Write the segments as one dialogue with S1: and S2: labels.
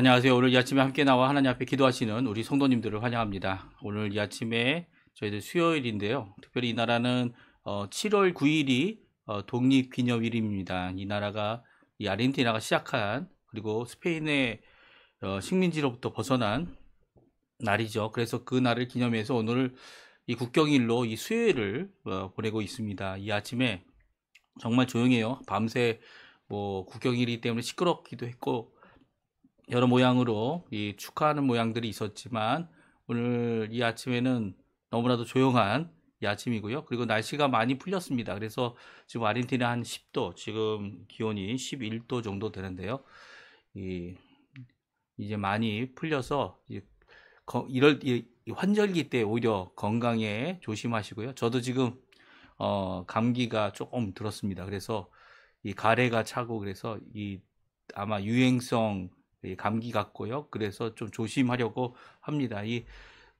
S1: 안녕하세요. 오늘 이 아침에 함께 나와 하나님 앞에 기도하시는 우리 성도님들을 환영합니다. 오늘 이 아침에 저희들 수요일인데요. 특별히 이 나라는 7월 9일이 독립기념일입니다. 이 나라가 이 아르헨티나가 시작한 그리고 스페인의 식민지로부터 벗어난 날이죠. 그래서 그 날을 기념해서 오늘 이 국경일로 이 수요일을 보내고 있습니다. 이 아침에 정말 조용해요. 밤새 국경일이기 때문에 시끄럽기도 했고 여러 모양으로 이 축하하는 모양들이 있었지만 오늘 이 아침에는 너무나도 조용한 이 아침이고요. 그리고 날씨가 많이 풀렸습니다. 그래서 지금 아르헨티나 한 10도, 지금 기온이 11도 정도 되는데요. 이제 많이 풀려서 이럴 이 환절기 때 오히려 건강에 조심하시고요. 저도 지금 감기가 조금 들었습니다. 그래서 이 가래가 차고 그래서 아마 유행성 감기 같고요. 그래서 좀 조심하려고 합니다.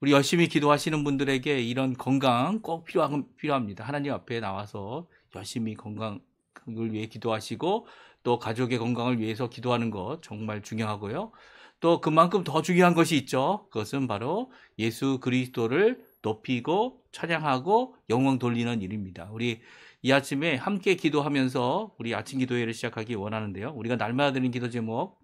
S1: 우리 열심히 기도하시는 분들에게 이런 건강 꼭 필요합니다. 하나님 앞에 나와서 열심히 건강을 위해 기도하시고 또 가족의 건강을 위해서 기도하는 것 정말 중요하고요. 또 그만큼 더 중요한 것이 있죠. 그것은 바로 예수 그리스도를 높이고 찬양하고 영광 돌리는 일입니다. 우리 이 아침에 함께 기도하면서 우리 아침 기도회를 시작하기 원하는데요. 우리가 날마다 드리는 기도 제목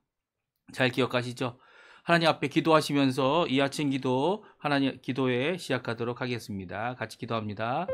S1: 잘 기억하시죠? 하나님 앞에 기도하시면서 이 아침 기도 하나님 기도회 시작하도록 하겠습니다. 같이 기도합니다.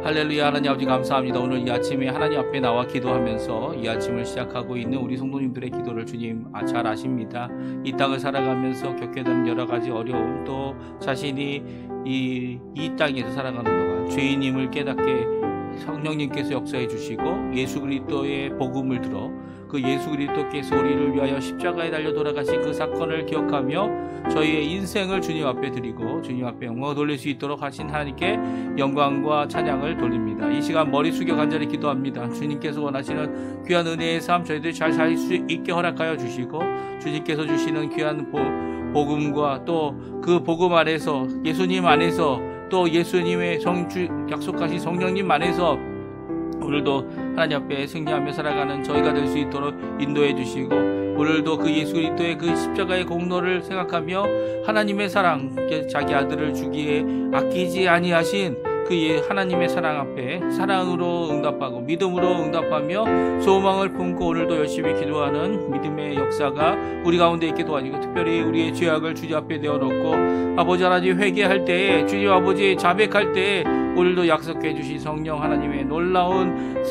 S1: 할렐루야. 하나님 아버지 감사합니다. 오늘 이 아침에 하나님 앞에 나와 기도하면서 이 아침을 시작하고 있는 우리 성도님들의 기도를 주님 잘 아십니다. 이 땅을 살아가면서 겪게 되는 여러 가지 어려움, 또 자신이 이 땅에서 살아가는 동안 죄인임을 깨닫게 성령님께서 역사해 주시고 예수 그리스도의 복음을 들어 그 예수 그리스도께서 우리를 위하여 십자가에 달려 돌아가신 그 사건을 기억하며 저희의 인생을 주님 앞에 드리고 주님 앞에 영광을 돌릴 수 있도록 하신 하나님께 영광과 찬양을 돌립니다. 이 시간 머리 숙여 간절히 기도합니다. 주님께서 원하시는 귀한 은혜의 삶 저희들이 잘 살 수 있게 허락하여 주시고 주님께서 주시는 귀한 복음과 또 그 복음 안에서 예수님 안에서 또 예수님의 약속하신 성령님 안에서 오늘도 하나님 앞에 승리하며 살아가는 저희가 될 수 있도록 인도해 주시고 오늘도 그 예수 그리스도의 그 십자가의 공로를 생각하며 하나님의 사랑, 자기 아들을 주기에 아끼지 아니하신 그 하나님의 사랑 앞에 사랑으로 응답하고 믿음으로 응답하며 소망을 품고 오늘도 열심히 기도하는 믿음의 역사가 우리 가운데 있게 도와주고 특별히 우리의 죄악을 주님 앞에 내어놓고 아버지 하나님 회개할 때에 주님 아버지 자백할 때에 오늘도 약속해 주신 성령 하나님의 놀라운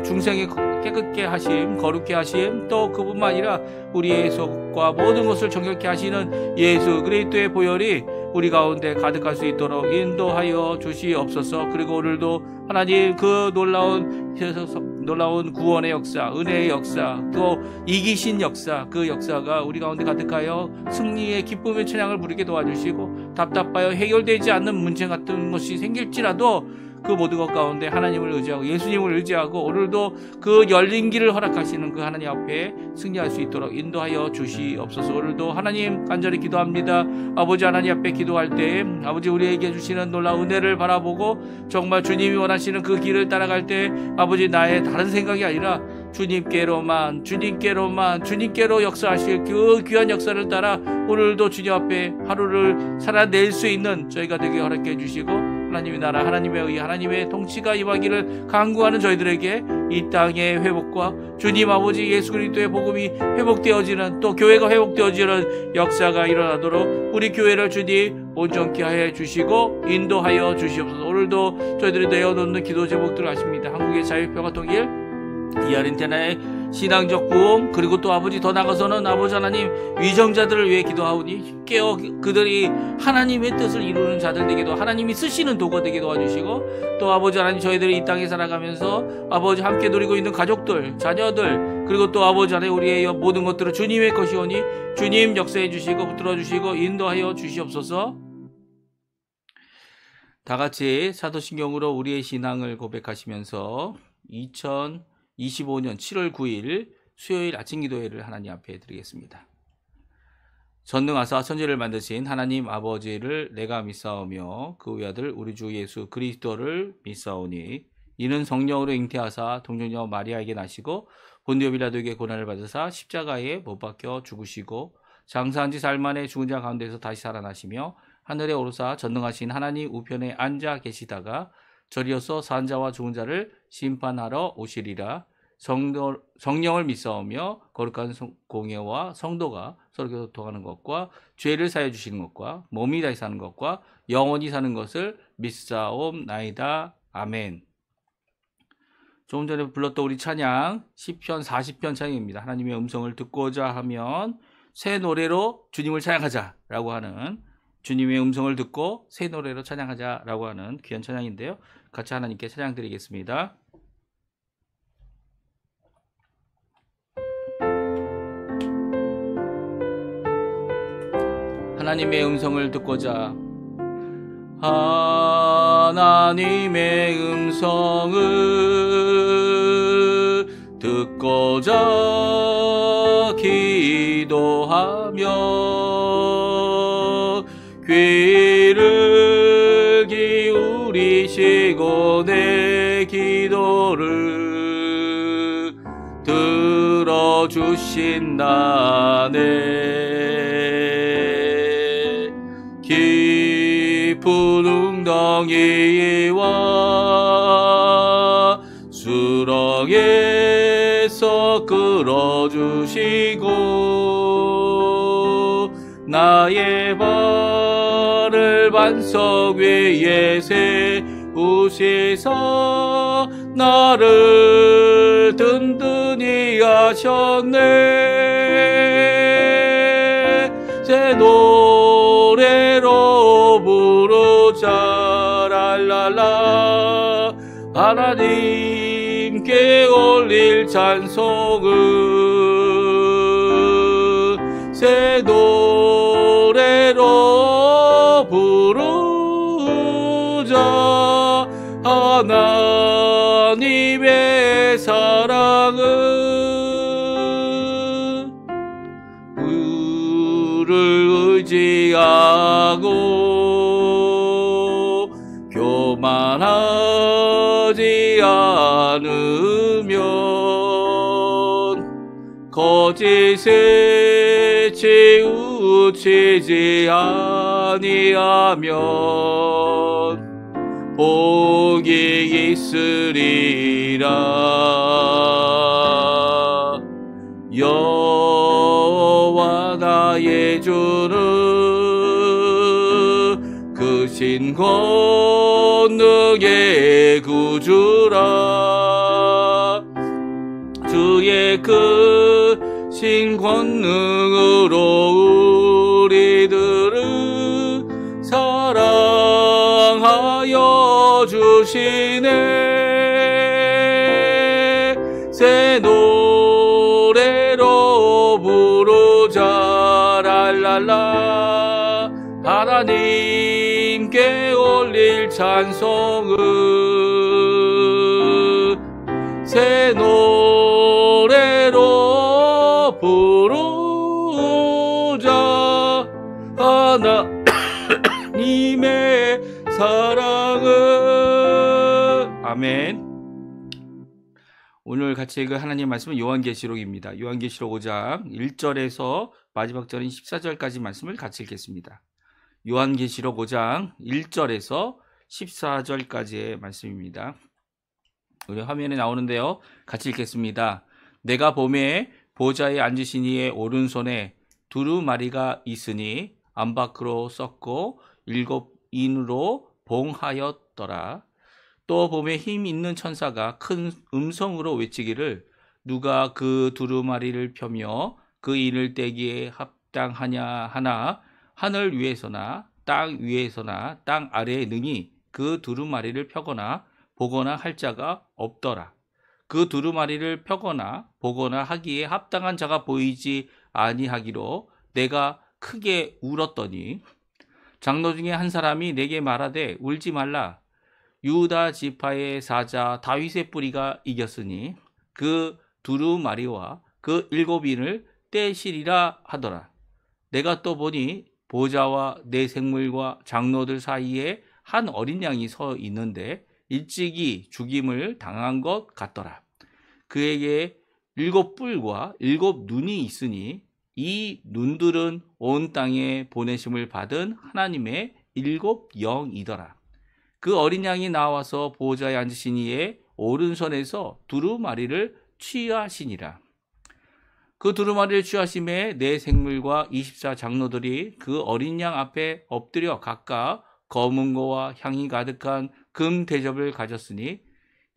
S1: 중생의 깨끗게 하심, 거룩게 하심, 또 그뿐만 아니라 우리의 속과 모든 것을 정결케 하시는 예수 그리스도의 보혈이 우리 가운데 가득할 수 있도록 인도하여 주시옵소서. 그리고 오늘도 하나님 그 놀라운 구원의 역사, 은혜의 역사, 또 이기신 역사, 그 역사가 우리 가운데 가득하여 승리의 기쁨의 찬양을 부르게 도와주시고 답답하여 해결되지 않는 문제 같은 것이 생길지라도 그 모든 것 가운데 하나님을 의지하고 예수님을 의지하고 오늘도 그 열린 길을 허락하시는 그 하나님 앞에 승리할 수 있도록 인도하여 주시옵소서. 오늘도 하나님 간절히 기도합니다. 아버지 하나님 앞에 기도할 때 아버지 우리에게 주시는 놀라운 은혜를 바라보고 정말 주님이 원하시는 그 길을 따라갈 때 아버지 나의 다른 생각이 아니라 주님께로 역사하실 그 귀한 역사를 따라 오늘도 주님 앞에 하루를 살아낼 수 있는 저희가 되게 허락해 주시고 하나님의 나라, 하나님의 의, 하나님의 통치가 임하기를 간구하는 저희들에게 이 땅의 회복과 주님 아버지 예수 그리스도의 복음이 회복되어지는 또 교회가 회복되어지는 역사가 일어나도록 우리 교회를 주님 온전케 해 주시고 인도하여 주시옵소서. 오늘도 저희들이 내어놓는 기도 제목들을 아십니다. 한국의 자유평화 통일, 이 아르헨티나의 신앙적 부흥, 그리고 또 아버지 더 나가서는 아버지 하나님 위정자들을 위해 기도하오니 깨어 그들이 하나님의 뜻을 이루는 자들 되게도 하나님이 쓰시는 도구 되게 도와주시고 또 아버지 하나님 저희들이 이 땅에 살아가면서 아버지 함께 누리고 있는 가족들, 자녀들, 그리고 또 아버지 하나님 우리의 모든 것들은 주님의 것이오니 주님 역사해 주시고 붙들어 주시고 인도하여 주시옵소서. 다 같이 사도신경으로 우리의 신앙을 고백하시면서 2025년 7월 9일 수요일 아침 기도회를 하나님 앞에 드리겠습니다. 전능하사 천지를 만드신 하나님 아버지를 내가 믿사오며 그 외아들 우리 주 예수 그리스도를 믿사오니 이는 성령으로 잉태하사 동정녀 마리아에게 나시고 본디오 빌라도에게 고난을 받으사 십자가에 못 박혀 죽으시고 장사한 지 사흘 만에 죽은 자 가운데서 다시 살아나시며 하늘에 오르사 전능하신 하나님 우편에 앉아 계시다가 저리어서 산 자와 죽은 자를 심판하러 오시리라. 성령을 믿사오며 거룩한 공예와 성도가 서로 교통하는 것과 죄를 사해 주시는 것과 몸이 다시 사는 것과 영원히 사는 것을 믿사옵나이다. 아멘. 조금 전에 불렀던 우리 찬양 시편 40편 찬양입니다. 하나님의 음성을 듣고자 하면 새 노래로 주님을 찬양하자라고 하는, 주님의 음성을 듣고 새 노래로 찬양하자라고 하는 귀한 찬양인데요. 같이 하나님께 찬양 드리겠습니다. 하나님의 음성을 듣고자, 하나님의 음성을 듣고자 기도하며 귀를 기울이시고 내 기도를 들어주신다네. 깊은 웅덩이와 수렁에서 끌어주시고 나의 발을 반석 위에 세우시사 나를 든든히 하셨네. 새 노래로 부르자 랄랄라. 하나님께 올릴 찬송을 새 노래로 부르자. 하나님의 사랑은 우를 의지하고 교만하지 않으면 거짓에 치우치지 아니하면 복이 있으리라. 여호와 나의 주는 크신 권능의 구주라. 주의 크신 권능으로 우리들을 사랑하여 주시네. 새 노래로 부르자 랄랄라. 하나님께 올릴 찬송을 새 노래로 부르자. 하나님의 사랑을. 아멘. 오늘 같이 읽을 하나님의 말씀은 요한계시록입니다. 요한계시록 5장 1절에서 마지막 절인 14절까지 말씀을 같이 읽겠습니다. 요한계시록 5장 1절에서 14절까지의 말씀입니다. 우리 화면에 나오는데요. 같이 읽겠습니다. 내가 보매 보좌에 앉으신 이의 오른손에 두루마리가 있으니 안팎으로 썩고 7인으로 봉하였더라. 또 보매 힘 있는 천사가 큰 음성으로 외치기를 누가 그 두루마리를 펴며 그 인을 떼기에 합당하냐 하나 하늘 위에서나 땅 위에서나 땅 아래에 능히 그 두루마리를 펴거나 보거나 할 자가 없더라. 그 두루마리를 펴거나 보거나 하기에 합당한 자가 보이지 아니하기로 내가 크게 울었더니 장로 중에 한 사람이 내게 말하되 울지 말라. 유다 지파의 사자 다윗의 뿌리가 이겼으니 그 두루마리와 그 7인을 떼시리라 하더라. 내가 또 보니 보좌와 내 생물과 장로들 사이에 한 어린 양이 서 있는데 일찍이 죽임을 당한 것 같더라. 그에게 7뿔과 7 눈이 있으니 이 눈들은 온 땅에 보내심을 받은 하나님의 7 영이더라. 그 어린 양이 나와서 보좌에 앉으신 이의 오른손에서 두루마리를 취하시니라. 그 두루마리를 취하심에 네 생물과 24 장로들이 그 어린 양 앞에 엎드려 각각 검은 고와 향이 가득한 금 대접을 가졌으니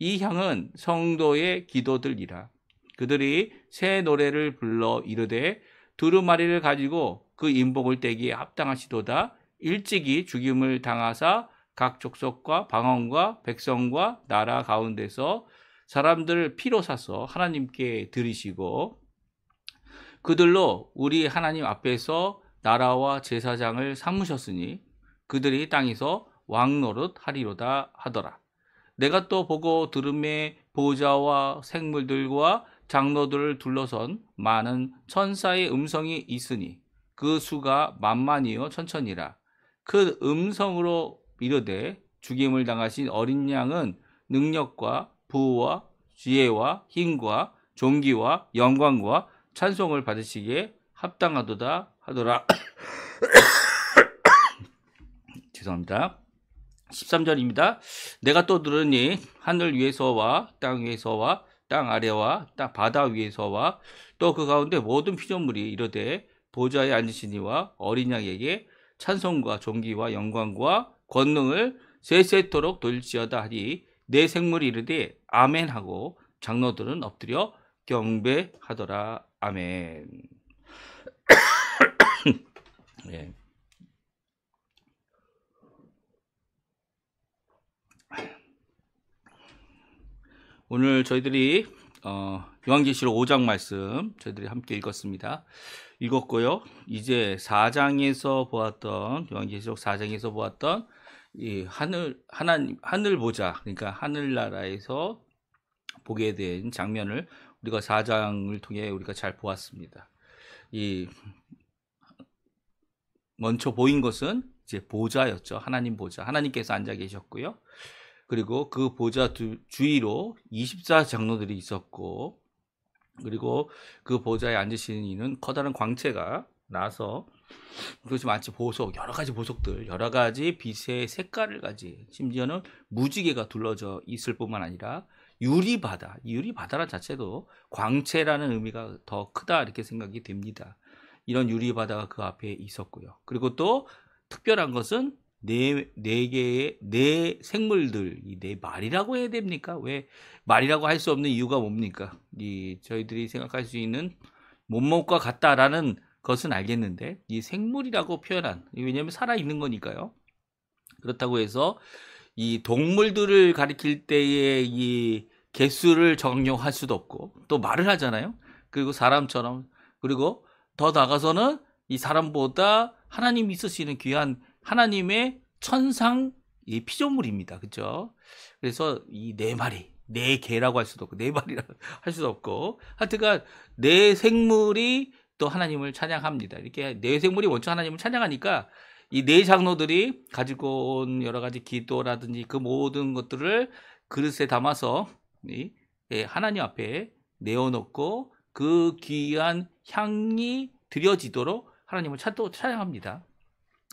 S1: 이 향은 성도의 기도들이라. 그들이 새 노래를 불러 이르되 두루마리를 가지고 그 인복을 떼기에 합당하시도다. 일찍이 죽임을 당하사 각 족속과 방언과 백성과 나라 가운데서 사람들을 피로 사서 하나님께 드리시고 그들로 우리 하나님 앞에서 나라와 제사장을 삼으셨으니 그들이 땅에서 왕노릇 하리로다 하더라. 내가 또 보고 들음에 보좌와 생물들과 장로들을 둘러선 많은 천사의 음성이 있으니 그 수가 만만이요 천천이라. 그 음성으로 이르되 죽임을 당하신 어린 양은 능력과 부와 지혜와 힘과 존귀와 영광과 찬송을 받으시기에 합당하도다 하더라. 죄송합니다. 13절입니다. 내가 또 들으니 하늘 위에서와 땅 위에서와 땅 아래와 땅 바다 위에서와 또 그 가운데 모든 피조물이 이르되 보좌에 앉으신 이와 어린 양에게 찬송과 존귀와 영광과 권능을 세세토록 돌지어다 하니 네 생물이 이르되 아멘 하고 장로들은 엎드려 경배하더라. 아멘. 예. 오늘 저희들이 요한계시록 5장 말씀 저희들이 함께 읽었고요. 이제 4장에서 보았던 요한계시록 4장에서 보았던 이 하늘 보좌, 그러니까 하늘나라에서 보게 된 장면을 우리가 4장을 통해 우리가 잘 보았습니다. 이 먼저 보인 것은 이제 보좌였죠. 하나님 보좌. 하나님께서 앉아 계셨고요. 그리고 그 보좌 주위로 24 장로들이 있었고, 그리고 그 보좌에 앉으시는 이는 커다란 광채가 나서 그것이 마치 보석, 여러 가지 보석들, 여러 가지 빛의 색깔을 가진, 심지어는 무지개가 둘러져 있을 뿐만 아니라 유리바다, 유리바다란 자체도 광채라는 의미가 더 크다 이렇게 생각이 됩니다. 이런 유리바다가 그 앞에 있었고요. 그리고 또 특별한 것은 네 생물들, 이 네 마리라고 해야 됩니까? 왜 말이라고 할 수 없는 이유가 뭡니까? 저희들이 생각할 수 있는 몸목과 같다라는 것은 알겠는데, 이 생물이라고 표현한, 왜냐하면 살아있는 거니까요. 그렇다고 해서 이 동물들을 가리킬 때의 이 개수를 정령할 수도 없고, 또 말을 하잖아요. 그리고 사람처럼, 그리고 더 나가서는 이 사람보다 하나님이 쓰시는 귀한 하나님의 천상 이 피조물입니다. 그렇죠? 그래서 이 네 마리, 네 개라고 할 수도 없고, 네 마리라고 할 수도 없고, 하여튼간 네 생물이 또 하나님을 찬양합니다. 이렇게 네 생물이 먼저 하나님을 찬양하니까 이 네 장로들이 가지고 온 여러 가지 기도라든지 그 모든 것들을 그릇에 담아서 하나님 앞에 내어놓고 그 귀한 향이 드려지도록 하나님을 찬양합니다.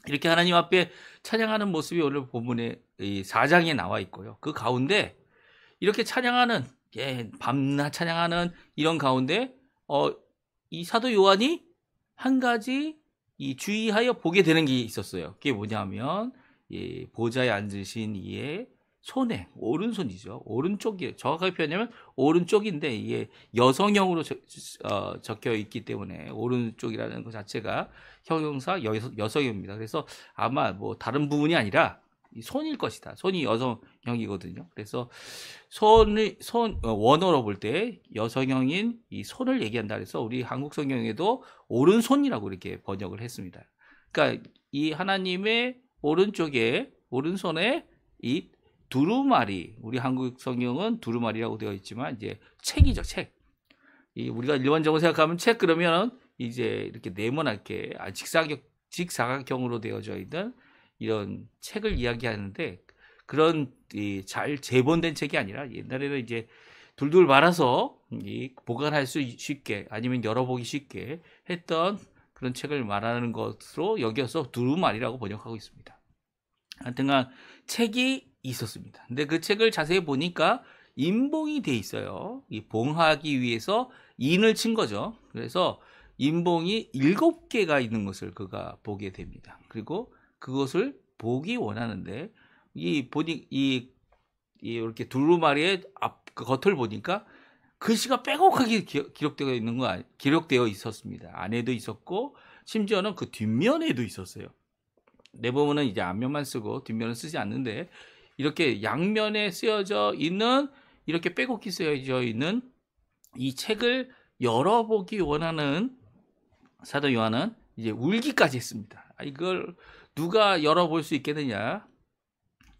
S1: 이렇게 하나님 앞에 찬양하는 모습이 오늘 본문의 이 4장에 나와 있고요. 그 가운데 이렇게 찬양하는, 밤낮 찬양하는 이런 가운데 이 사도 요한이 한 가지 이 주의하여 보게 되는 게 있었어요. 그게 뭐냐면 보좌에 앉으신 이의 손에, 오른손이죠. 오른쪽이에요. 정확하게 표현하면 오른쪽인데 이게 여성형으로 적혀 있기 때문에 오른쪽이라는 것 자체가 형용사 여성형입니다. 그래서 아마 뭐 다른 부분이 아니라 손일 것이다. 손이 여성형이거든요. 그래서 원어로 볼 때 여성형인 이 손을 얘기한다 그래서 우리 한국 성경에도 오른손이라고 이렇게 번역을 했습니다. 그러니까 이 하나님의 오른쪽에, 오른손에 이 두루마리, 우리 한국 성경은 두루마리라고 되어 있지만 이제 책이죠, 책. 우리가 일반적으로 생각하면 책 그러면 이제 이렇게 네모나게 직사각형으로 되어져 있는 이런 책을 이야기하는데, 그런 잘 재본된 책이 아니라 옛날에는 이제 둘둘 말아서 보관할 수 쉽게 아니면 열어보기 쉽게 했던 그런 책을 말하는 것으로 여겨서 두루마리라고 번역하고 있습니다. 하여튼간 책이 있었습니다. 근데 그 책을 자세히 보니까 인봉이 돼 있어요. 이 봉하기 위해서 인을 친 거죠. 그래서 인봉이 7개가 있는 것을 그가 보게 됩니다. 그리고 그것을 보기 원하는데 이렇게 두루마리의 그 겉을 보니까 글씨가 빼곡하게 기록되어 있었습니다. 안에도 있었고 심지어는 그 뒷면에도 있었어요. 대부분은 이제 앞면만 쓰고 뒷면은 쓰지 않는데 이렇게 양면에 쓰여져 있는 이렇게 빼곡히 쓰여져 있는 이 책을 열어보기 원하는 사도 요한은 이제 울기까지 했습니다. 이걸 누가 열어볼 수 있겠느냐?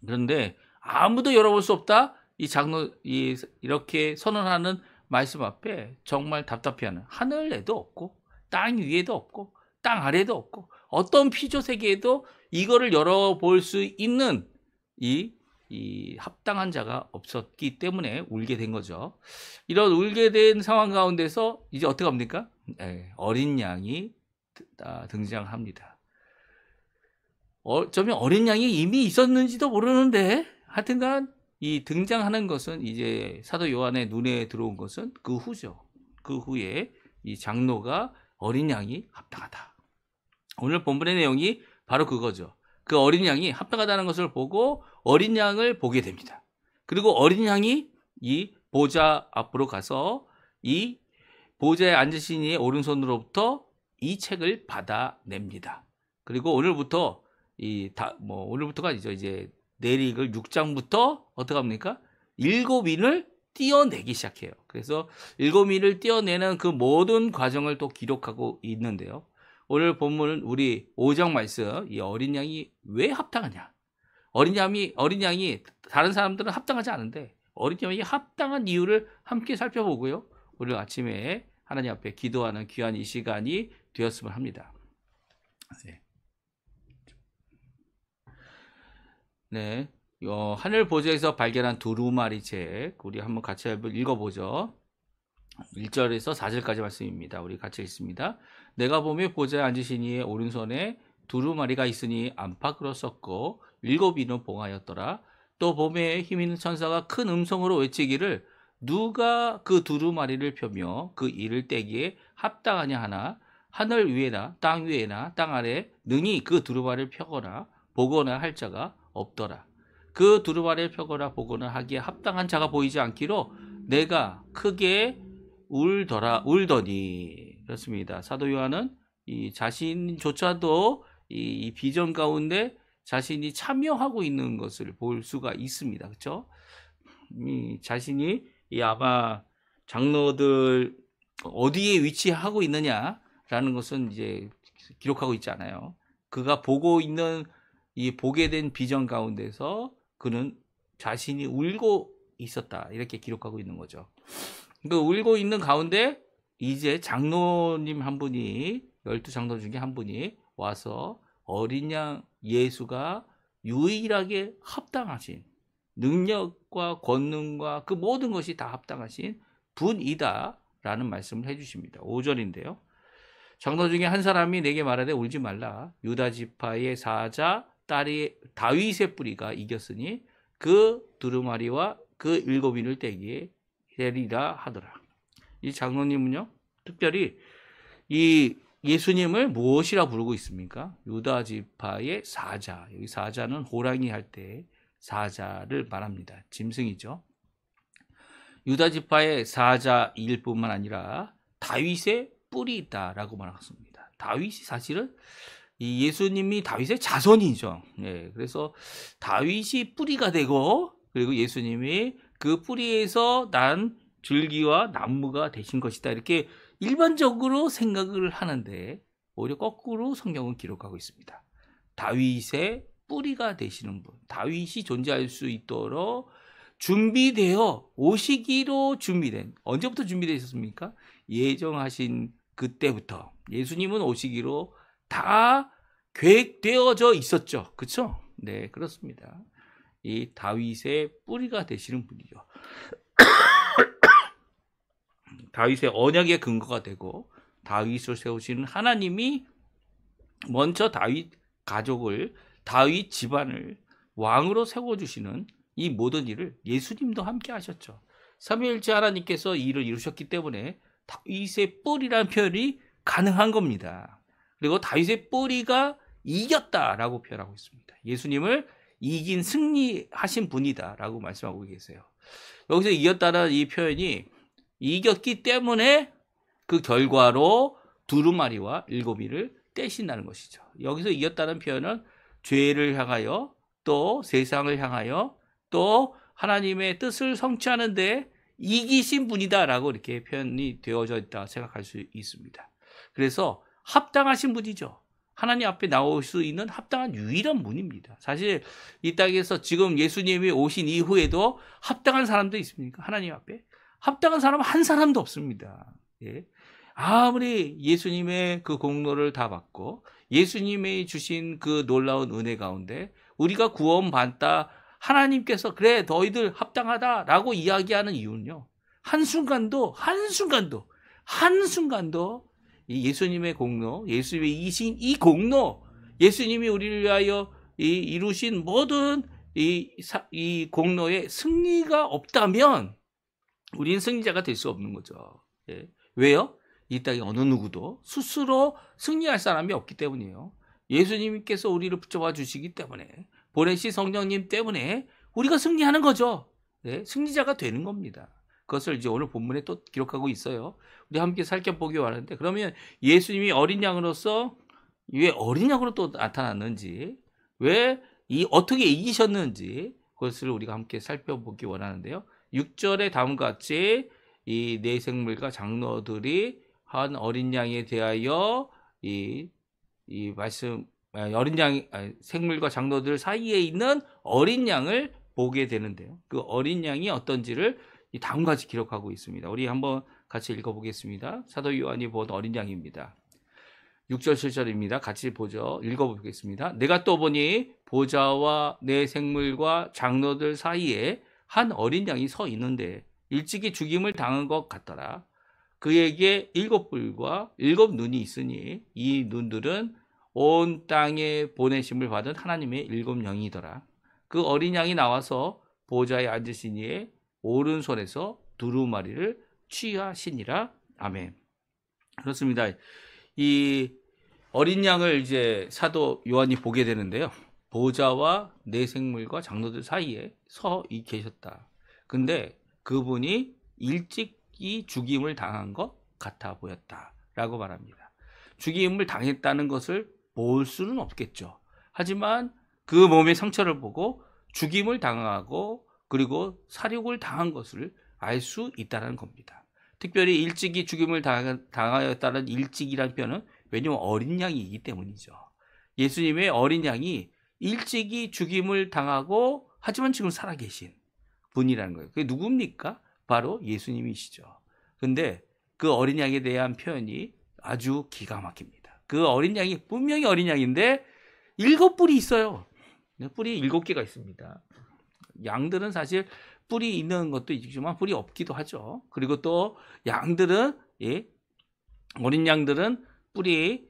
S1: 그런데 아무도 열어볼 수 없다. 이 장로 이렇게 선언하는 말씀 앞에 정말 답답해하는 하늘에도 없고 땅 위에도 없고 땅 아래도 없고 어떤 피조 세계에도 이거를 열어볼 수 있는 이 합당한 자가 없었기 때문에 울게 된 거죠. 이런 울게 된 상황 가운데서 이제 어떻게 합니까? 어린 양이 등장합니다. 어쩌면 어린 양이 이미 있었는지도 모르는데 하여튼간 이 등장하는 것은 이제 사도 요한의 눈에 들어온 것은 그 후죠. 그 후에 이 장로가 어린 양이 합당하다. 오늘 본문의 내용이 바로 그거죠. 그 어린 양이 합당하다는 것을 보고 어린 양을 보게 됩니다. 그리고 어린 양이 이 보좌 앞으로 가서 이 보좌에 앉으신 이의 오른손으로부터 이 책을 받아냅니다. 그리고 오늘부터 오늘부터가 아니죠. 이제 내리글 6장부터 어떻게 합니까? 7인을 띄어내기 시작해요. 그래서 7인을 띄어내는 그 모든 과정을 또 기록하고 있는데요. 오늘 본문은 우리 5장 말씀, 이 어린 양이 왜 합당하냐? 어린 양이 다른 사람들은 합당하지 않은데 어린 양이 합당한 이유를 함께 살펴보고요. 오늘 아침에 하나님 앞에 기도하는 귀한 이 시간이 되었으면 합니다. 네. 하늘 보좌에서 발견한 두루마리 책 우리 한번 같이 읽어보죠. 1절에서 4절까지 말씀입니다. 우리 같이 읽습니다. 내가 보며 보좌에 앉으신 이의 오른손에 두루마리가 있으니 안팎으로 썩고 7인은 봉하였더라. 또 보매 힘 있는 천사가 큰 음성으로 외치기를 누가 그 두루마리를 펴며 그 이를 떼기에 합당하냐 하나 하늘 위에나 땅 위에나 땅 아래 능히 그 두루마리를 펴거나 보거나 할 자가 없더라. 그 두루마리를 펴거나 보거나 하기에 합당한 자가 보이지 않기로 내가 크게 울더니. 그렇습니다. 사도 요한은 이 자신조차도 이 비전 가운데 자신이 참여하고 있는 것을 볼 수가 있습니다. 그렇죠? 자신이 아마 장로들 어디에 위치하고 있느냐라는 것은 이제 기록하고 있지 않아요. 그가 보게 된 비전 가운데서 그는 자신이 울고 있었다. 이렇게 기록하고 있는 거죠. 그 울고 있는 가운데 이제 장로님 한 분이 12장로 중에 한 분이 와서 어린 양 예수가 유일하게 합당하신 능력과 권능과 그 모든 것이 다 합당하신 분이다 라는 말씀을 해주십니다. 5절인데요. 장로 중에 한 사람이 내게 말하되 울지 말라. 유다 지파의 사자 딸이 다윗의 뿌리가 이겼으니 그 두루마리와 그 7인을 떼기에 되리라 하더라. 이 장로님은요, 특별히 이 예수님을 무엇이라 부르고 있습니까? 유다 지파의 사자. 여기 사자는 호랑이 할 때 사자를 말합니다. 짐승이죠. 유다 지파의 사자일 뿐만 아니라 다윗의 뿌리다라고 말했습니다. 다윗이 사실은 이 예수님이 다윗의 자손이죠. 그래서 다윗이 뿌리가 되고 그리고 예수님이 그 뿌리에서 난 줄기와 나무가 되신 것이다. 이렇게 일반적으로 생각을 하는데 오히려 거꾸로 성경은 기록하고 있습니다. 다윗의 뿌리가 되시는 분, 다윗이 존재할 수 있도록 준비되어 오시기로 준비된, 언제부터 준비되어 있었습니까? 예정하신 그때부터 예수님은 오시기로 다 계획되어져 있었죠. 그렇죠? 네, 그렇습니다. 이 다윗의 뿌리가 되시는 분이죠. 다윗의 언약의 근거가 되고 다윗을 세우시는 하나님이 먼저 다윗 가족을, 다윗 집안을 왕으로 세워주시는 이 모든 일을 예수님도 함께 하셨죠. 삼위일체 하나님께서 이 일을 이루셨기 때문에 다윗의 뿔이라는 표현이 가능한 겁니다. 그리고 다윗의 뿔이가 이겼다라고 표현하고 있습니다. 예수님을 이긴, 승리하신 분이다라고 말씀하고 계세요. 여기서 이겼다는 이 표현이 이겼기 때문에 그 결과로 두루마리와 일곱이를 떼신다는 것이죠. 여기서 이겼다는 표현은 죄를 향하여, 또 세상을 향하여, 또 하나님의 뜻을 성취하는데 이기신 분이다라고 이렇게 표현이 되어져 있다 생각할 수 있습니다. 그래서 합당하신 분이죠. 하나님 앞에 나올 수 있는 합당한 유일한 분입니다. 사실 이 땅에서 지금 예수님이 오신 이후에도 합당한 사람도 있습니까? 하나님 앞에 합당한 사람은 한 사람도 없습니다. 예. 아무리 예수님의 그 공로를 다 받고 예수님이 주신 그 놀라운 은혜 가운데 우리가 구원받다, 하나님께서 그래 너희들 합당하다라고 이야기하는 이유는요, 한순간도 이 예수님의 공로, 예수님의 이신 이 공로, 예수님이 우리를 위하여 이루신 모든 이 공로에 승리가 없다면 우리는 승리자가 될 수 없는 거죠. 예. 왜요? 이 땅에 어느 누구도 스스로 승리할 사람이 없기 때문이에요. 예수님께서 우리를 붙잡아 주시기 때문에, 보내신 성령님 때문에 우리가 승리하는 거죠. 네, 승리자가 되는 겁니다. 그것을 이제 오늘 본문에 또 기록하고 있어요. 우리 함께 살펴보기 원하는데, 그러면 예수님이 어린 양으로서 왜 어린 양으로 또 나타났는지, 왜 어떻게 이기셨는지 그것을 우리가 함께 살펴보기 원하는데요. 6절에 다음과 같이 이 네 생물과 장로들이 한 어린 양에 대하여 이 말씀, 어린 양, 생물과 장로들 사이에 있는 어린 양을 보게 되는데요. 그 어린 양이 어떤지를 다음과 같이 기록하고 있습니다. 우리 한번 같이 읽어보겠습니다. 사도 요한이 본 어린 양입니다. 6절 7절입니다. 같이 보죠. 읽어보겠습니다. 내가 또 보니 보좌와 네 생물과 장로들 사이에 한 어린 양이 서 있는데 일찍이 죽임을 당한 것 같더라. 그에게 7뿔과 7눈이 있으니 이 눈들은 온 땅에 보내심을 받은 하나님의 7영이더라. 그 어린 양이 나와서 보좌에 앉으신 이의 오른손에서 두루마리를 취하시니라. 아멘. 그렇습니다. 이 어린 양을 이제 사도 요한이 보게 되는데요. 보좌와 네 생물과 장로들 사이에 서 계셨다. 근데 그분이 일찍이 죽임을 당한 것 같아 보였다라고 말합니다. 죽임을 당했다는 것을 볼 수는 없겠죠. 하지만 그 몸의 상처를 보고 죽임을 당하고 그리고 살육을 당한 것을 알 수 있다는 겁니다. 특별히 일찍이 죽임을 당하였다는 일찍이라는 표현은 왜냐하면 어린 양이기 때문이죠. 예수님의 어린 양이 일찍이 죽임을 당하고 하지만 지금 살아계신 분이라는 거예요. 그게 누굽니까? 바로 예수님이시죠. 근데 그 어린 양에 대한 표현이 아주 기가 막힙니다. 그 어린 양이 분명히 어린 양인데 7뿔이 있어요. 뿔이 7개가 있습니다. 양들은 사실 뿔이 있는 것도 있지만 뿔이 없기도 하죠. 그리고 또 양들은, 어린 양들은 뿔이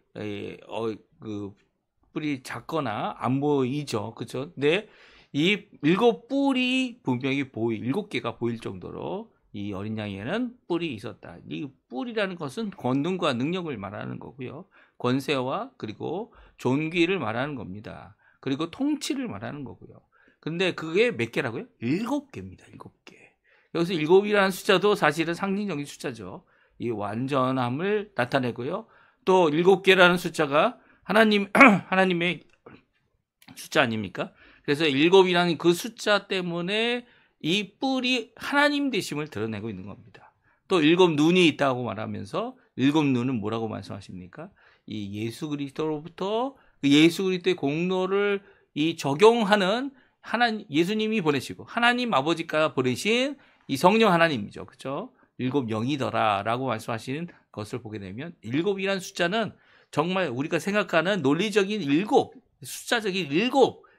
S1: 뿔이 작거나 안 보이죠. 그렇죠? 근데 이 7뿔이 분명히 7개가 보일 정도로 이 어린 양에는 뿔이 있었다. 이 뿔이라는 것은 권능과 능력을 말하는 거고요. 권세와 그리고 존귀를 말하는 겁니다. 그리고 통치를 말하는 거고요. 근데 그게 몇 개라고요? 7개입니다. 7개. 여기서 7이라는 숫자도 사실은 상징적인 숫자죠. 이 완전함을 나타내고요. 또 7개라는 숫자가 하나님의 숫자 아닙니까? 그래서 7이라는 그 숫자 때문에 이 뿔이 하나님 되심을 드러내고 있는 겁니다. 또 7눈이 있다고 말하면서 7눈은 뭐라고 말씀하십니까? 이 예수 그리스도로부터 그 예수 그리스도의 공로를 적용하는 예수님이 보내시고 하나님 아버지가 보내신 이 성령 하나님이죠. 그렇죠? 7영이더라라고 말씀하시는 것을 보게 되면 7이라는 숫자는 정말 우리가 생각하는 논리적인 7, 숫자적인 7,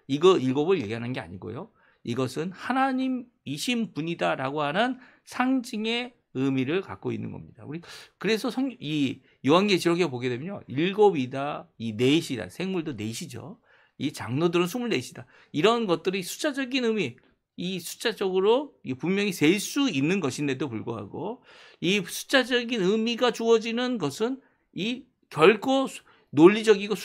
S1: 이거 7을 얘기하는 게 아니고요. 이것은 하나님이신 분이다라고 하는 상징의 의미를 갖고 있는 겁니다. 우리 그래서 이 요한계시록에 보게 되면요, 7이다, 이 넷이다, 생물도 넷이죠. 이 장로들은 24이다. 이런 것들이 숫자적인 의미, 이 숫자적으로 분명히 셀 수 있는 것인데도 불구하고 이 숫자적인 의미가 주어지는 것은 이 결코 논리적이고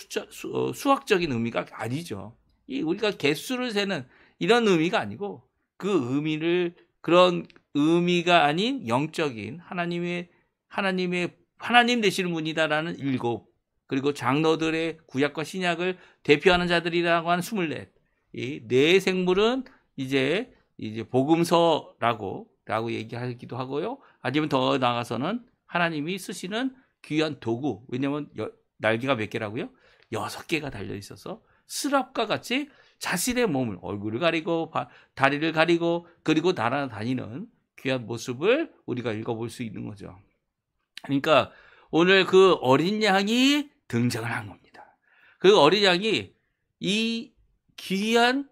S1: 수학적인 의미가 아니죠. 이 우리가 개수를 세는 이런 의미가 아니고 그 의미를 그런 의미가 아닌 영적인 하나님 되시는 분이다라는 7, 그리고 장로들의 구약과 신약을 대표하는 자들이라고 하는 24. 이 네 생물은 이제 복음서라고 얘기하기도 하고요. 아니면 더 나아가서는 하나님이 쓰시는 귀한 도구. 왜냐하면 날개가 몇 개라고요? 6개가 달려 있어서 스랍과 같이 자신의 몸을, 얼굴을 가리고 다리를 가리고 그리고 날아다니는 귀한 모습을 우리가 읽어볼 수 있는 거죠. 그러니까 오늘 그 어린 양이 등장을 한 겁니다. 그 어린 양이 이 귀한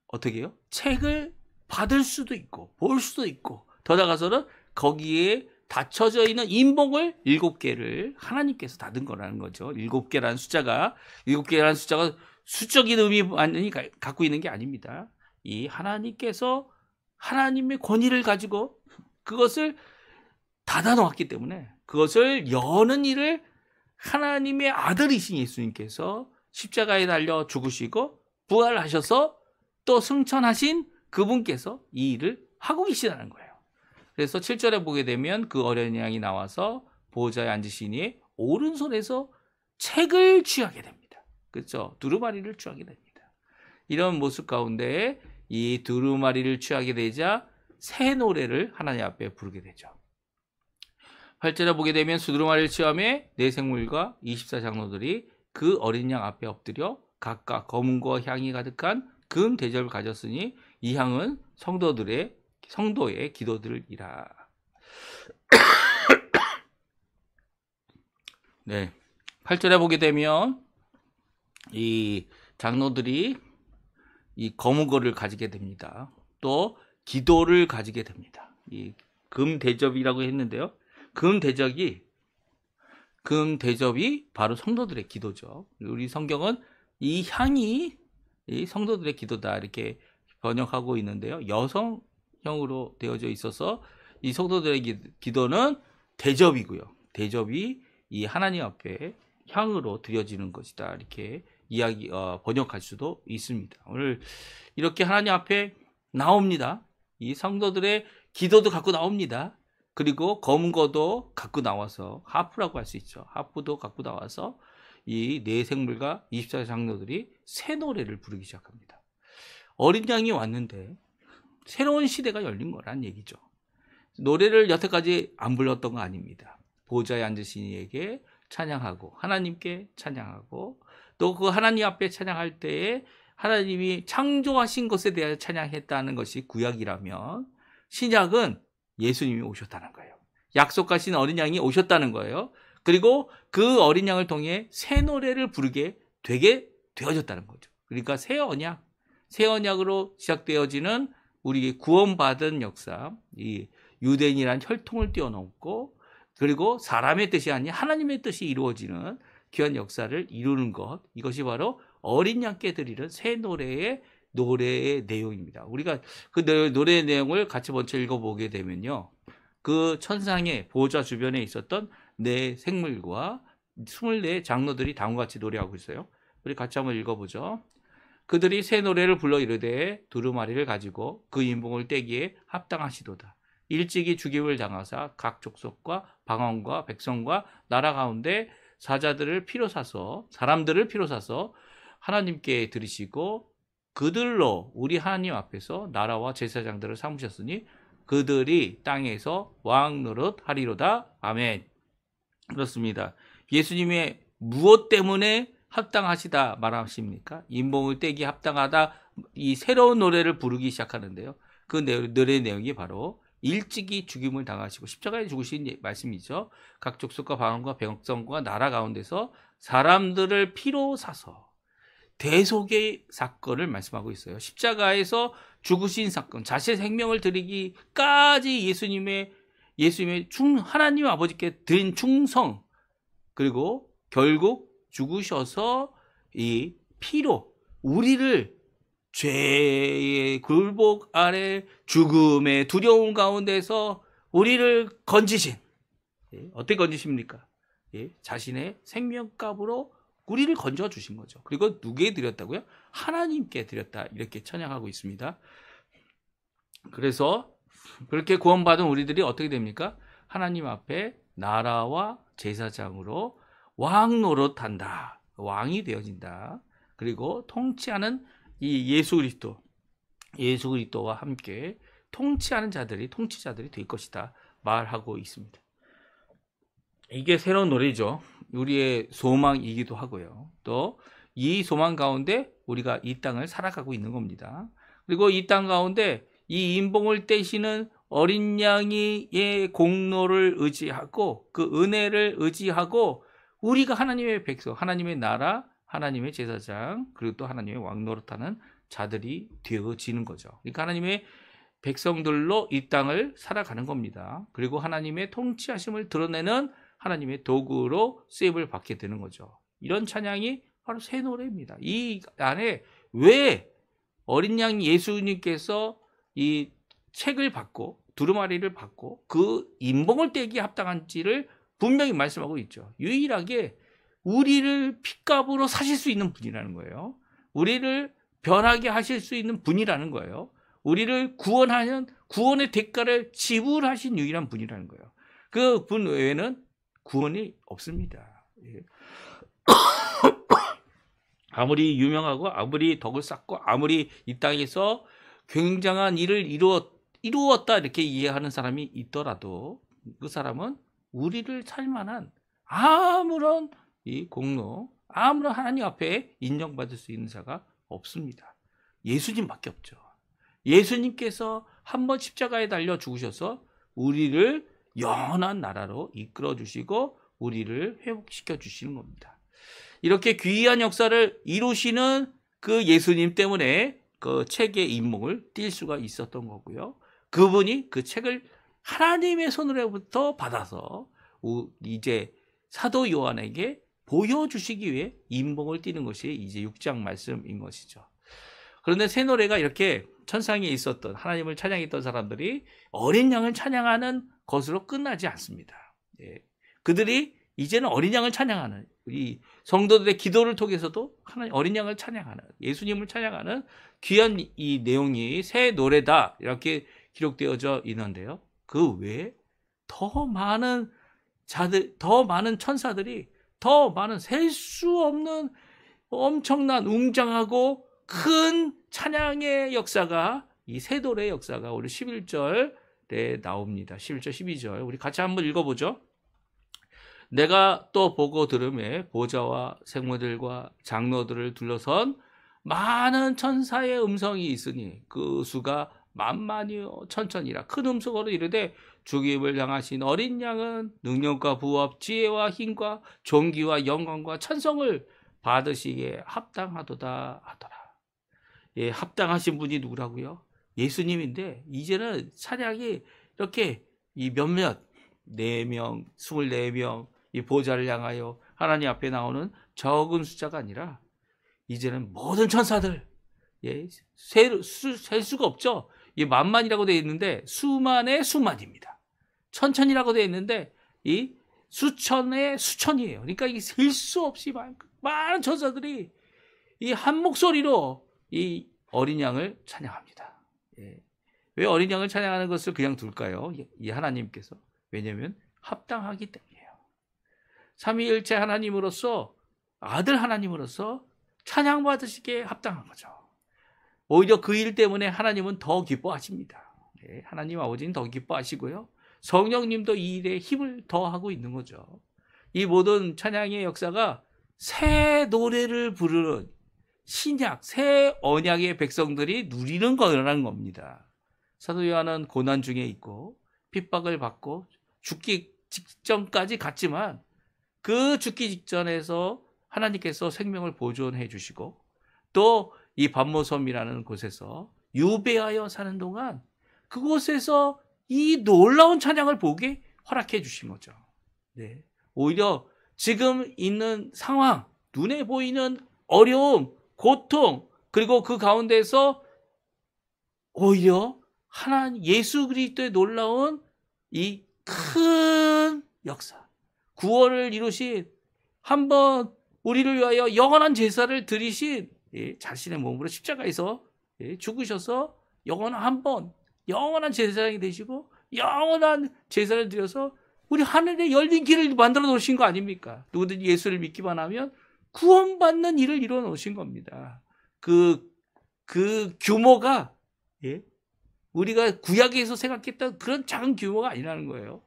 S1: 어떻게 해요? 책을 받을 수도 있고 볼 수도 있고 더 나아가서는 거기에 닫혀져 있는 인봉을 7개를 하나님께서 닫은 거라는 거죠. 7개라는 숫자가 수적인 의미 갖고 있는 게 아닙니다. 이 하나님께서 하나님의 권위를 가지고 그것을 닫아 놓았기 때문에 그것을 여는 일을 하나님의 아들이신 예수님께서 십자가에 달려 죽으시고 부활하셔서 또 승천하신 그분께서 이 일을 하고 계시다는 거예요. 그래서 7절에 보게 되면 그 어린 양이 나와서 보호자에 앉으시니 오른손에서 책을 취하게 됩니다. 그렇죠? 두루마리를 취하게 됩니다. 이런 모습 가운데 이 두루마리를 취하게 되자 새 노래를 하나님 앞에 부르게 되죠. 8절에 보게 되면 두루마리를 취함에 네 생물과 24장로들이 그 어린 양 앞에 엎드려 각각 검은과 향이 가득한 금 대접을 가졌으니 이 향은 성도의 기도들이라. 네. 8절에 보게 되면 이 장로들이 이 검은 거를 가지게 됩니다. 또 기도를 가지게 됩니다. 이 금 대접이라고 했는데요. 금 대접이 바로 성도들의 기도죠. 우리 성경은 이 향이 이 성도들의 기도다 이렇게 번역하고 있는데요. 여성형으로 되어져 있어서 이 성도들의 기도는 대접이고요. 대접이 이 하나님 앞에 향으로 드려지는 것이다 이렇게 번역할 수도 있습니다. 오늘 이렇게 하나님 앞에 나옵니다. 이 성도들의 기도도 갖고 나옵니다. 그리고 검은 거도 갖고 나와서 하프라고 할 수 있죠. 하프도 갖고 나와서 이 네 생물과 24장로들이 새 노래를 부르기 시작합니다. 어린 양이 왔는데 새로운 시대가 열린 거란 얘기죠. 노래를 여태까지 안 불렀던 거 아닙니다. 보좌에 앉으신 이에게 찬양하고 하나님께 찬양하고 또 그 하나님 앞에 찬양할 때에 하나님이 창조하신 것에 대하여 찬양했다는 것이 구약이라면 신약은 예수님이 오셨다는 거예요. 약속하신 어린 양이 오셨다는 거예요. 그리고 그 어린 양을 통해 새 노래를 부르게 되게 되어졌다는 거죠. 그러니까 새 언약으로 시작되어지는 우리 구원받은 역사, 이 유대인이란 혈통을 뛰어넘고 그리고 사람의 뜻이 아닌 하나님의 뜻이 이루어지는 귀한 역사를 이루는 것, 이것이 바로 어린 양께 드리는 새 노래의 내용입니다. 우리가 그 노래의 내용을 같이 먼저 읽어보게 되면요. 그 천상의 보호자 주변에 있었던 네 생물과 24 장로들이 다음과 같이 노래하고 있어요. 우리 같이 한번 읽어보죠. 그들이 새 노래를 불러 이르되 두루마리를 가지고 그 인봉을 떼기에 합당하시도다. 일찍이 죽임을 당하사 각 족속과 방언과 백성과 나라 가운데 사람들을 피로 사서 하나님께 드리시고 그들로 우리 하나님 앞에서 나라와 제사장들을 삼으셨으니 그들이 땅에서 왕 노릇 하리로다. 아멘. 그렇습니다. 예수님의 무엇 때문에 합당하시다 말하십니까? 인봉을 떼기 합당하다, 이 새로운 노래를 부르기 시작하는데요. 그 노래의 내용이 바로 일찍이 죽임을 당하시고 십자가에 죽으신 말씀이죠. 각 족속과 방언과 백성과 나라 가운데서 사람들을 피로 사서 대속의 사건을 말씀하고 있어요. 십자가에서 죽으신 사건, 자신의 생명을 드리기까지 예수님의 예수님의 하나님 아버지께 드린 충성, 그리고 결국 죽으셔서 이 피로 우리를 죄의 굴복 아래 죽음의 두려움 가운데서 우리를 건지신, 어떻게 건지십니까? 자신의 생명값으로 우리를 건져 주신 거죠. 그리고 누구에게 드렸다고요? 하나님께 드렸다, 이렇게 찬양하고 있습니다. 그래서 그렇게 구원받은 우리들이 어떻게 됩니까? 하나님 앞에 나라와 제사장으로 왕 노릇한다, 왕이 되어진다. 그리고 통치하는 이 예수 그리스도와 함께 통치하는 통치자들이 될 것이다 말하고 있습니다. 이게 새로운 노래죠. 우리의 소망이기도 하고요. 또 이 소망 가운데 우리가 이 땅을 살아가고 있는 겁니다. 그리고 이 땅 가운데 이 인봉을 떼시는 어린 양의 공로를 의지하고 그 은혜를 의지하고 우리가 하나님의 백성, 하나님의 나라, 하나님의 제사장, 그리고 또 하나님의 왕 노릇하는 자들이 되어지는 거죠. 그러니까 하나님의 백성들로 이 땅을 살아가는 겁니다. 그리고 하나님의 통치하심을 드러내는 하나님의 도구로 쓰임을 받게 되는 거죠. 이런 찬양이 바로 새 노래입니다. 이 안에 왜 어린 양 예수님께서 이 책을 받고 두루마리를 받고 그 인봉을 떼기에 합당한지를 분명히 말씀하고 있죠. 유일하게 우리를 핏값으로 사실 수 있는 분이라는 거예요. 우리를 변하게 하실 수 있는 분이라는 거예요. 우리를 구원하는 구원의 대가를 지불하신 유일한 분이라는 거예요. 그 분 외에는 구원이 없습니다. 아무리 유명하고 아무리 덕을 쌓고 아무리 이 땅에서 굉장한 일을 이루었다 이렇게 이해하는 사람이 있더라도 그 사람은 우리를 살만한 아무런 이 공로, 아무런 하나님 앞에 인정받을 수 있는 자가 없습니다. 예수님밖에 없죠. 예수님께서 한번 십자가에 달려 죽으셔서 우리를 영원한 나라로 이끌어 주시고 우리를 회복시켜 주시는 겁니다. 이렇게 귀한 역사를 이루시는 그 예수님 때문에 그 책의 인목을 띌 수가 있었던 거고요. 그분이 그 책을 하나님의 손으로부터 받아서 이제 사도 요한에게 보여주시기 위해 인목을 띠는 것이 이제 6장 말씀인 것이죠. 그런데 새 노래가 이렇게 천상에 있었던 하나님을 찬양했던 사람들이 어린 양을 찬양하는 것으로 끝나지 않습니다. 그들이 이제는 어린 양을 찬양하는, 우리 성도들의 기도를 통해서도 하나님 어린 양을 찬양하는, 예수님을 찬양하는 귀한 이 내용이 새 노래다 이렇게 기록되어져 있는데요. 그 외에 더 많은 자들, 더 많은 천사들이, 더 많은 셀 수 없는 엄청난 웅장하고 큰 찬양의 역사가, 이 새 노래의 역사가 우리 11절에 나옵니다. 11절, 12절 우리 같이 한번 읽어보죠. 내가 또 보고 들음에 보좌와 생물들과 장로들을 둘러선 많은 천사의 음성이 있으니 그 수가 만만이요 천천이라 큰 음성으로 이르되 죽임을 향하신 어린 양은 능력과 부업 지혜와 힘과 존귀와 영광과 찬송을 받으시기에 합당하도다 하더라. 합당하신 분이 누구라고요? 예수님인데 이제는 찬양이 이렇게 이 몇몇 4명, 24명 이 보좌를 향하여 하나님 앞에 나오는 적은 숫자가 아니라 이제는 모든 천사들, 셀 수가 없죠. 이 만만이라고 되어 있는데 수만의 수만입니다. 천천이라고 되어 있는데 이 수천의 수천이에요. 그러니까 이 셀 수 없이 많은 천사들이 이 한 목소리로 이 어린 양을 찬양합니다. 왜 어린 양을 찬양하는 것을 그냥 둘까요? 이 하나님께서. 왜냐하면 합당하기 때문이에요. 삼위일체 하나님으로서, 아들 하나님으로서 찬양받으시기에 합당한 거죠. 오히려 그 일 때문에 하나님은 더 기뻐하십니다. 하나님 아버지는 더 기뻐하시고요. 성령님도 이 일에 힘을 더하고 있는 거죠. 이 모든 찬양의 역사가 새 노래를 부르는 신약, 새 언약의 백성들이 누리는 거라는 겁니다. 사도 요한은 고난 중에 있고 핍박을 받고 죽기 직전까지 갔지만 그 죽기 직전에서 하나님께서 생명을 보존해 주시고 또 이 반모섬이라는 곳에서 유배하여 사는 동안 그곳에서 이 놀라운 찬양을 보게 허락해 주신 거죠. 네. 오히려 지금 있는 상황, 눈에 보이는 어려움, 고통, 그리고 그 가운데서 오히려 하나님 예수 그리스도의 놀라운 이 큰 역사, 구원을 이루신, 한번 우리를 위하여 영원한 제사를 드리신, 자신의 몸으로 십자가에서 죽으셔서 영원한 제사장이 되시고 영원한 제사를 드려서 우리 하늘에 열린 길을 만들어 놓으신 거 아닙니까? 누구든지 예수를 믿기만 하면 구원받는 일을 이루어 놓으신 겁니다. 그 규모가 우리가 구약에서 생각했던 그런 작은 규모가 아니라는 거예요.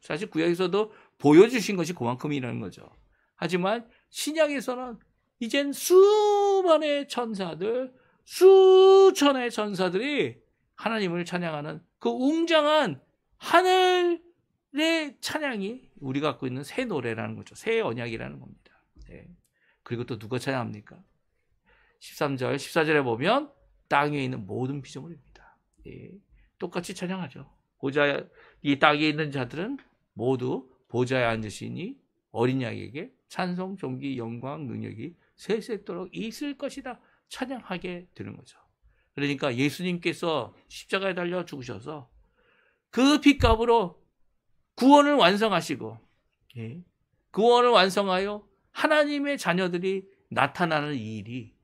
S1: 사실 구약에서도 보여주신 것이 그만큼이라는 거죠. 하지만 신약에서는 이젠 수만의 천사들, 수천의 천사들이 하나님을 찬양하는 그 웅장한 하늘의 찬양이 우리가 갖고 있는 새 노래라는 거죠. 새 언약이라는 겁니다. 네. 그리고 또 누가 찬양합니까? 13절, 14절에 보면 땅 위에 있는 모든 피조물입니다. 똑같이 찬양하죠. 이 땅에 있는 자들은 모두 보좌에 앉으시니 어린 양에게 찬송, 존귀, 영광, 능력이 세세토록 있을 것이다 찬양하게 되는 거죠. 그러니까 예수님께서 십자가에 달려 죽으셔서 그 핏값으로 구원을 완성하시고, 구원을 완성하여 하나님의 자녀들이 나타나는 이 일이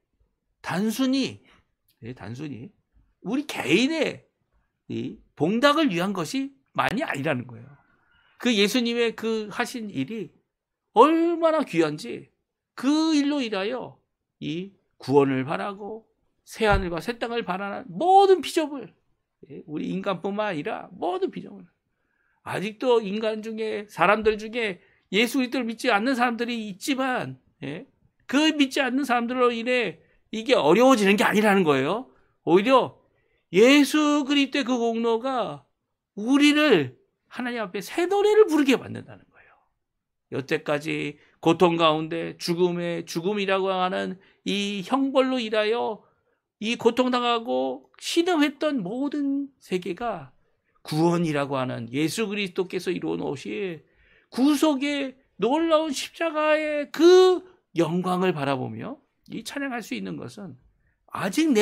S1: 단순히 우리 개인의 이 봉닭을 위한 것이 만이 아니라는 거예요. 그 예수님의 그 하신 일이 얼마나 귀한지 그 일로 인하여 이 구원을 바라고 새하늘과 새 땅을 바라는 모든 피조물, 우리 인간뿐만 아니라 모든 피조물, 아직도 사람들 중에 예수 그리스도를 믿지 않는 사람들이 있지만 그 믿지 않는 사람들로 인해 이게 어려워지는 게 아니라는 거예요. 오히려 예수 그리스도의 그 공로가 우리를 하나님 앞에 새 노래를 부르게 만든다는 거예요. 여태까지 고통 가운데 죽음이라고 하는 이 형벌로 인하여 이 고통당하고 신음했던 모든 세계가 구원이라고 하는 예수 그리스도께서 이루어 놓으신 구속의 놀라운 십자가의 그 영광을 바라보며 이 찬양할 수 있는 것은 아직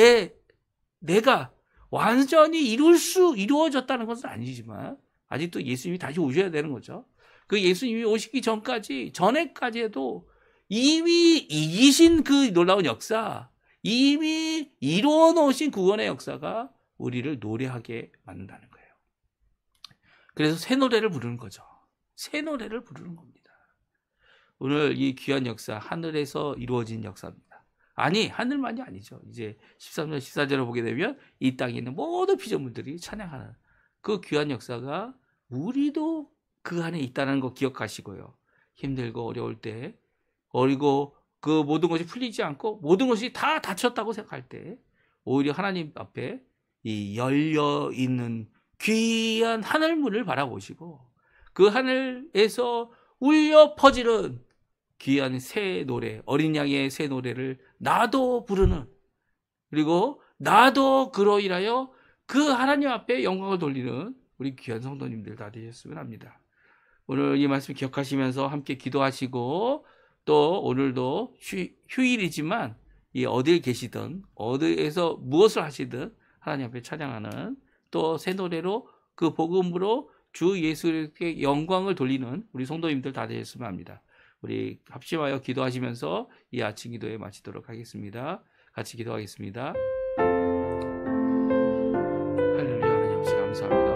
S1: 내가 완전히 이루어졌다는 것은 아니지만 아직도 예수님이 다시 오셔야 되는 거죠. 그 예수님이 오시기 전에까지도 이미 이기신 그 놀라운 역사, 이미 이루어 놓으신 구원의 역사가 우리를 노래하게 만든다는 거예요. 그래서 새 노래를 부르는 거죠. 새 노래를 부르는 겁니다. 오늘 이 귀한 역사, 하늘에서 이루어진 역사입니다. 아니, 하늘만이 아니죠. 이제 13절, 14절을 보게 되면 이 땅에 있는 모든 피조물들이 찬양하는 그 귀한 역사가 우리도 그 안에 있다는 거 기억하시고요. 힘들고 어려울 때, 그리고 그 모든 것이 풀리지 않고 모든 것이 다 닫혔다고 생각할 때 오히려 하나님 앞에 이 열려 있는 귀한 하늘문을 바라보시고 그 하늘에서 울려 퍼지는 귀한 새 노래, 어린 양의 새 노래를 나도 부르는, 그리고 나도 그로 인하여 그 하나님 앞에 영광을 돌리는 우리 귀한 성도님들 다 되셨으면 합니다. 오늘 이 말씀 기억하시면서 함께 기도하시고 또 오늘도 휴일이지만 어디에 계시든 어디에서 무엇을 하시든 하나님 앞에 찬양하는 또 새 노래로 그 복음으로 주 예수께 영광을 돌리는 우리 성도님들 다 되셨으면 합니다. 우리 합심하여 기도하시면서 이 아침 기도에 마치도록 하겠습니다. 같이 기도하겠습니다. 할렐루야. 하나님 아버지 감사합니다.